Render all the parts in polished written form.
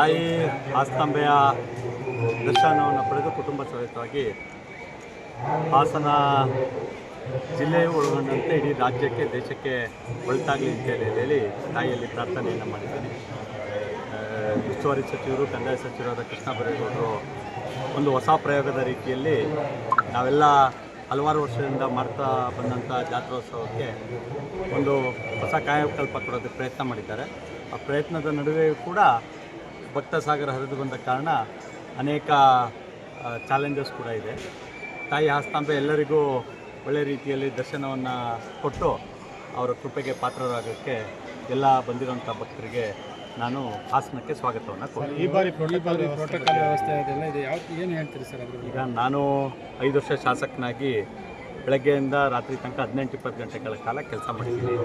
ತಾಯಿ ಆಸ್ತಂಬೆಯ ದರ್ಶನವನ್ನು ಪಡೆದು ಕುಟುಂಬ ಸಮೇತವಾಗಿ ಹಾಸನ ಜಿಲ್ಲೆಯು ಒಳಗೊಂಡಂತೆ ಇಡೀ ರಾಜ್ಯಕ್ಕೆ ದೇಶಕ್ಕೆ ಒಳಿತಾಗಲಿ ಅಂತೇಳಿ ಹೇಳಿ ತಾಯಿಯಲ್ಲಿ ಪ್ರಾರ್ಥನೆಯನ್ನು ಮಾಡಿದ್ದೀನಿ. ಉಸ್ತುವಾರಿ ಸಚಿವರು ಕಂದಾಯ ಸಚಿವರಾದ ಕೃಷ್ಣ ಬೈರೇಗೌಡರು ಒಂದು ಹೊಸ ಪ್ರಯೋಗದ ರೀತಿಯಲ್ಲಿ ನಾವೆಲ್ಲ ಹಲವಾರು ವರ್ಷದಿಂದ ಮಾಡ್ತಾ ಬಂದಂಥ ಜಾತ್ರೋತ್ಸವಕ್ಕೆ ಒಂದು ಹೊಸ ಕಾಯಕಲ್ಪ ಕೊಡೋದಕ್ಕೆ ಪ್ರಯತ್ನ ಮಾಡಿದ್ದಾರೆ. ಆ ಪ್ರಯತ್ನದ ನಡುವೆಯೂ ಕೂಡ ಭಕ್ತ ಸಾಗರ ಹರಿದು ಬಂದ ಕಾರಣ ಅನೇಕ ಚಾಲೆಂಜಸ್ ಕೂಡ ಇದೆ. ತಾಯಿ ಆಸ್ತಂಬೆ ಎಲ್ಲರಿಗೂ ಒಳ್ಳೆ ರೀತಿಯಲ್ಲಿ ದರ್ಶನವನ್ನು ಕೊಟ್ಟು ಅವರ ಕೃಪೆಗೆ ಪಾತ್ರರಾಗೋಕ್ಕೆ ಎಲ್ಲ ಬಂದಿರೋಂಥ ಭಕ್ತರಿಗೆ ನಾನು ಹಾಸನಕ್ಕೆ ಸ್ವಾಗತವನ್ನು ಕೊಡ್ತೀನಿ. ಈ ಬಾರಿ ಪ್ರೋಟೋಕಾಲ್ ವ್ಯವಸ್ಥೆ ಅದೆಲ್ಲ ಇದೆ, ಏನು ಹೇಳ್ತೀರಿ ಸರ್? ಈಗ ನಾನು 5 ವರ್ಷ ಶಾಸಕನಾಗಿ ಬೆಳಗ್ಗೆಯಿಂದ ರಾತ್ರಿ ತನಕ 18-20 ಗಂಟೆಗಳ ಕಾಲ ಕೆಲಸ ಮಾಡಿದ್ದೀನಿ.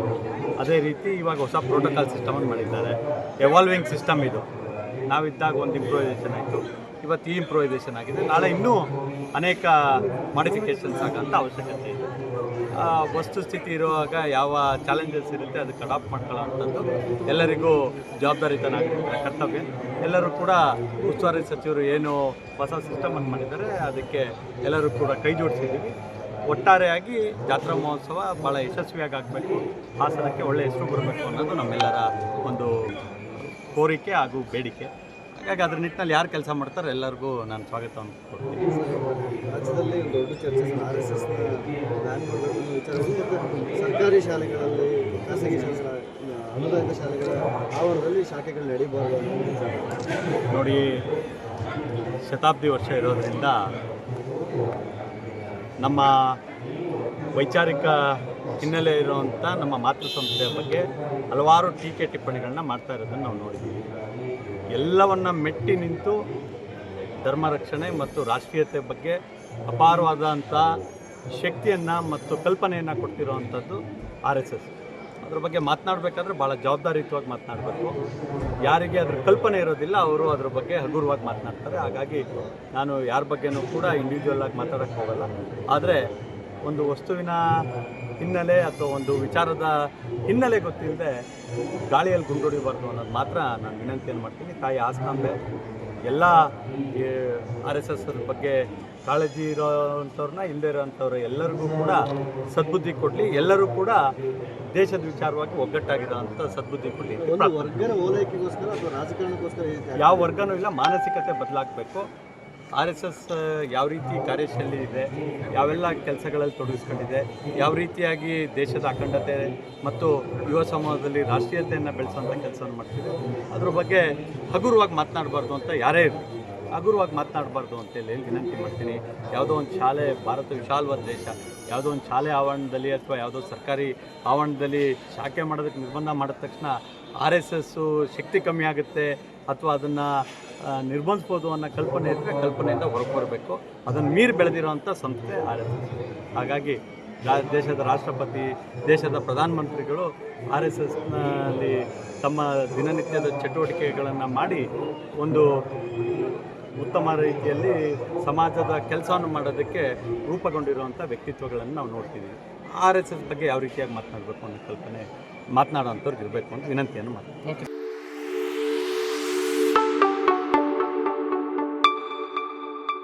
ಅದೇ ರೀತಿ ಇವಾಗ ಹೊಸ ಪ್ರೋಟೋಕಾಲ್ ಸಿಸ್ಟಮನ್ನು ಮಾಡಿದ್ದಾರೆ. ಎವಾಲ್ವಿಂಗ್ ಸಿಸ್ಟಮ್ ಇದು. ನಾವಿದ್ದಾಗ ಒಂದು ಇಂಪ್ರೂವೈಸೇಷನ್ ಆಯಿತು, ಇವತ್ತು ಈ ಇಂಪ್ರೂವೈಸೇಷನ್ ಆಗಿದೆ. ನಾಳೆ ಇನ್ನೂ ಅನೇಕ ಮಾಡಿಫಿಕೇಷನ್ಸ್ ಆಗೋಂಥ ಅವಶ್ಯಕತೆ ಇದೆ. ವಸ್ತುಸ್ಥಿತಿ ಇರುವಾಗ ಯಾವ ಚಾಲೆಂಜಸ್ ಇರುತ್ತೆ ಅದಕ್ಕೆ ಅಡಾಪ್ಟ್ ಮಾಡ್ಕೊಳ್ಳೋವಂಥದ್ದು ಎಲ್ಲರಿಗೂ ಜವಾಬ್ದಾರಿತ ನಾಗರಿಕರ ಕರ್ತವ್ಯ. ಎಲ್ಲರೂ ಕೂಡ ಉಸ್ತುವಾರಿ ಸಚಿವರು ಏನು ಹೊಸ ಸಿಸ್ಟಮನ್ನು ಮಾಡಿದ್ದಾರೆ ಅದಕ್ಕೆ ಎಲ್ಲರೂ ಕೂಡ ಕೈ ಜೋಡಿಸಿದ್ದೀವಿ. ಒಟ್ಟಾರೆಯಾಗಿ ಜಾತ್ರಾ ಮಹೋತ್ಸವ ಭಾಳ ಯಶಸ್ವಿಯಾಗಿ ಆಗಬೇಕು, ಹಾಸನಕ್ಕೆ ಒಳ್ಳೆಯ ಹೆಸರು ಬರಬೇಕು ಅನ್ನೋದು ನಮ್ಮೆಲ್ಲರ ಒಂದು ಕೋರಿಕೆ ಹಾಗೂ ಬೇಡಿಕೆ. ಹಾಗಾಗಿ ಅದ್ರ ನಿಟ್ಟಿನಲ್ಲಿ ಯಾರು ಕೆಲಸ ಮಾಡ್ತಾರೆ ಎಲ್ಲರಿಗೂ ನಾನು ಸ್ವಾಗತವನ್ನು ಕೊಡ್ತೀನಿ. ರಾಜ್ಯದಲ್ಲಿ ದೊಡ್ಡ ಚರ್ಚೆ RSS ಬ್ಯಾನ್ ಮಾಡಬೇಕು ವಿಚಾರ. ಸರ್ಕಾರಿ ಶಾಲೆಗಳಲ್ಲಿ ಖಾಸಗಿ ಶಾಲೆಗಳ ಅನುದಾನಿತ ಶಾಲೆಗಳ ಆವರಣದಲ್ಲಿ ಶಾಖೆಗಳು ನಡೀಬಾರ್ದು ನೋಡಿ, ಶತಾಬ್ದಿ ವರ್ಷ ಇರೋದರಿಂದ ನಮ್ಮ ವೈಚಾರಿಕ ಹಿನ್ನೆಲೆ ಇರುವಂಥ ನಮ್ಮ ಮಾತೃ ಸಂಸ್ಥೆಯ ಬಗ್ಗೆ ಹಲವಾರು ಟೀಕೆ ಟಿಪ್ಪಣಿಗಳನ್ನ ಮಾಡ್ತಾ ಇರೋದನ್ನು ನಾವು ನೋಡಿದ್ದೀವಿ. ಎಲ್ಲವನ್ನು ಮೆಟ್ಟಿ ನಿಂತು ಧರ್ಮ ರಕ್ಷಣೆ ಮತ್ತು ರಾಷ್ಟ್ರೀಯತೆ ಬಗ್ಗೆ ಅಪಾರವಾದಂಥ ಶಕ್ತಿಯನ್ನು ಮತ್ತು ಕಲ್ಪನೆಯನ್ನು ಕೊಡ್ತಿರೋವಂಥದ್ದು RSS. ಅದ್ರ ಬಗ್ಗೆ ಮಾತನಾಡಬೇಕಾದ್ರೆ ಭಾಳ ಜವಾಬ್ದಾರಿಯುತವಾಗಿ ಮಾತನಾಡಬೇಕು. ಯಾರಿಗೆ ಅದ್ರ ಕಲ್ಪನೆ ಇರೋದಿಲ್ಲ ಅವರು ಅದ್ರ ಬಗ್ಗೆ ಹಗುರವಾಗಿ ಮಾತನಾಡ್ತಾರೆ. ಹಾಗಾಗಿ ನಾನು ಯಾರ ಬಗ್ಗೆನೂ ಕೂಡ ಇಂಡಿವಿಜುವಲ್ ಆಗಿ ಮಾತಾಡೋಕ್ಕೆ ಹೋಗಲ್ಲ. ಆದರೆ ಒಂದು ವಸ್ತುವಿನ ಹಿನ್ನೆಲೆ ಅಥವಾ ಒಂದು ವಿಚಾರದ ಹಿನ್ನೆಲೆ ಗೊತ್ತಿಲ್ಲದೆ ಗಾಳಿಯಲ್ಲಿ ಗುಂಡೊಡಿಬಾರ್ದು ಅನ್ನೋದು ಮಾತ್ರ ನಾನು ವಿನಂತಿಯನ್ನು ಮಾಡ್ತೀನಿ. ತಾಯಿ ಆಸ್ತಂಬೆ ಎಲ್ಲ RSS ಬಗ್ಗೆ ಕಾಳಜಿ ಇರೋವಂಥವ್ರನ್ನ ಇಲ್ಲದೇ ಇರೋವಂಥವ್ರು ಎಲ್ಲರಿಗೂ ಕೂಡ ಸದ್ಬುದ್ಧಿ ಕೊಡಲಿ. ಎಲ್ಲರೂ ಕೂಡ ದೇಶದ ವಿಚಾರವಾಗಿ ಒಗ್ಗಟ್ಟಾಗಿರೋವಂಥ ಸದ್ಬುದ್ಧಿ ಕೊಡಲಿ. ವರ್ಗದ ಓಲೈಕೆಗೋಸ್ಕರ ಅಥವಾ ರಾಜಕಾರಣಕ್ಕೋಸ್ಕರ ಯಾವ ವರ್ಗನೂ ಇಲ್ಲ, ಮಾನಸಿಕತೆ ಬದಲಾಗಬೇಕು. RSS ಯಾವ ರೀತಿ ಕಾರ್ಯಶೈಲಿ ಇದೆ, ಯಾವೆಲ್ಲ ಕೆಲಸಗಳಲ್ಲಿ ತೊಡಗಿಸ್ಕೊಂಡಿದೆ, ಯಾವ ರೀತಿಯಾಗಿ ದೇಶದ ಅಖಂಡತೆ ಮತ್ತು ಯುವ ಸಮೂಹದಲ್ಲಿ ರಾಷ್ಟ್ರೀಯತೆಯನ್ನು ಬೆಳೆಸೋಂಥ ಕೆಲಸವನ್ನು ಮಾಡ್ತಿದೆ, ಅದ್ರ ಬಗ್ಗೆ ಹಗುರವಾಗಿ ಮಾತನಾಡಬಾರ್ದು ಅಂತ ಯಾರೇ ಇರಲಿ, ಹಗುರವಾಗಿ ಮಾತನಾಡಬಾರ್ದು ಅಂತೇಳಿ ವಿನಂತಿ ಮಾಡ್ತೀನಿ. ಯಾವುದೋ ಒಂದು ಶಾಲೆ, ಭಾರತ ವಿಶಾಲವಾದ ದೇಶ, ಯಾವುದೋ ಒಂದು ಶಾಲೆ ಆವರಣದಲ್ಲಿ ಅಥವಾ ಯಾವುದೋ ಸರ್ಕಾರಿ ಆವರಣದಲ್ಲಿ ಶಾಖೆ ಮಾಡೋದಕ್ಕೆ ನಿರ್ಬಂಧ ಮಾಡಿದ ತಕ್ಷಣ RSS ಶಕ್ತಿ ಕಮ್ಮಿ ಆಗುತ್ತೆ ಅಥವಾ ಅದನ್ನು ನಿರ್ಬಂಧಿಸ್ಬೋದು ಅನ್ನೋ ಕಲ್ಪನೆ ಇದ್ದರೆ ಕಲ್ಪನೆಯಿಂದ ಹೊರಗೆ ಬರಬೇಕು. ಅದನ್ನು ಮೀರಿ ಬೆಳೆದಿರೋವಂಥ ಸಂಸ್ಥೆ RSS. ಹಾಗಾಗಿ ದೇಶದ ರಾಷ್ಟ್ರಪತಿ, ದೇಶದ ಪ್ರಧಾನಮಂತ್ರಿಗಳು RSSನಲ್ಲಿ ತಮ್ಮ ದಿನನಿತ್ಯದ ಚಟುವಟಿಕೆಗಳನ್ನು ಮಾಡಿ ಒಂದು ಉತ್ತಮ ರೀತಿಯಲ್ಲಿ ಸಮಾಜದ ಕೆಲಸವನ್ನು ಮಾಡೋದಕ್ಕೆ ರೂಪುಗೊಂಡಿರುವಂಥ ವ್ಯಕ್ತಿತ್ವಗಳನ್ನು ನಾವು ನೋಡ್ತಿದ್ದೀವಿ. RSS ಬಗ್ಗೆ ಯಾವ ರೀತಿಯಾಗಿ ಮಾತನಾಡಬೇಕು ಅನ್ನೋ ಕಲ್ಪನೆ ಮಾತನಾಡೋವಂಥವ್ರಿಗೆ ಇರಬೇಕು ಅಂತ ವಿನಂತಿಯನ್ನು ಮಾಡ್ತೀನಿ.